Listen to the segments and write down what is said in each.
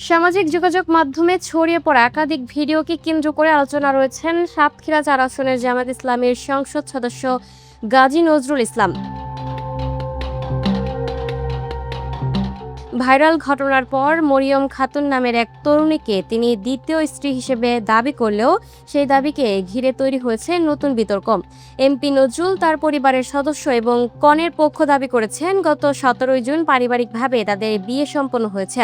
সামাজিক যোগাযোগ মাধ্যমে ছড়িয়ে পড়া একাধিক ভিডিওকে কেন্দ্র করে আলোচনা রয়েছেন সাতক্ষীরা ৪ আসনের জামায়াত ইসলামের সংসদ সদস্য গাজী নজরুল ইসলাম। ভাইরাল ঘটনার পর মরিয়ম খাতুন নামের এক তরুণীকে তিনি দ্বিতীয় স্ত্রী হিসেবে দাবি করলেও সেই দাবিকে ঘিরে তৈরি হয়েছে নতুন বিতর্ক। এমপি নজরুল তার পরিবারের সদস্য এবং কনের পক্ষ দাবি করেছেন গত ১৭ জুন পারিবারিকভাবে তাদের বিয়ে সম্পন্ন হয়েছে।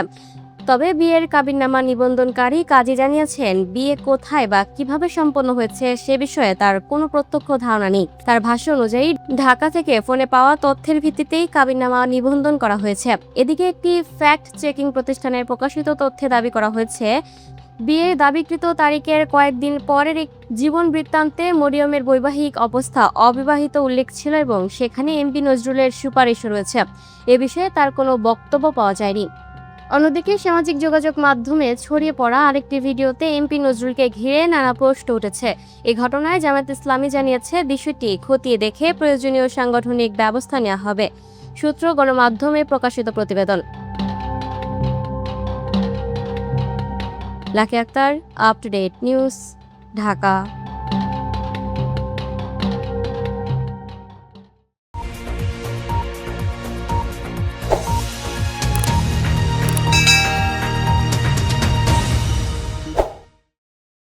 তবে বিয়ের কাবিননামা নিবন্ধনকারী কাজী জানিয়েছেন বিয়ে কোথায় বা কিভাবে সম্পন্ন হয়েছে সে বিষয়ে তার কোনো প্রত্যক্ষ ধারণা নেই। তার ভাষ্য অনুযায়ী ঢাকা থেকে ফোনে পাওয়া তথ্যের ভিত্তিতেই কাবিননামা নিবন্ধন করা হয়েছে। এদিকে একটি ফ্যাক্ট চেকিং প্রতিষ্ঠানের প্রকাশিত তথ্যে দাবি করা হয়েছে বিয়ের দাবিকৃত তারিখের কয়েকদিন পরের এক জীবন বৃত্তান্তে মরিয়মের বৈবাহিক অবস্থা অবিবাহিত উল্লেখ ছিল এবং সেখানে এমপি নজরুলের সুপারিশও রয়েছে। এ বিষয়ে তার কোনো বক্তব্য পাওয়া যায়নি। অন্যদিকে সামাজিক যোগাযোগ মাধ্যমে ছড়িয়ে পড়া আরেকটি ভিডিওতে এমপি নজরুলকে ঘিরে নানা প্রশ্ন উঠেছে। এই ঘটনায় জামায়াত ইসলামী জানিয়েছে বিষয়টি খতিয়ে দেখে প্রয়োজনীয় সাংগঠনিক ব্যবস্থা নেওয়া হবে। সূত্র গণমাধ্যমে প্রকাশিত প্রতিবেদন। Lucky Akter, up to date news, Dhaka.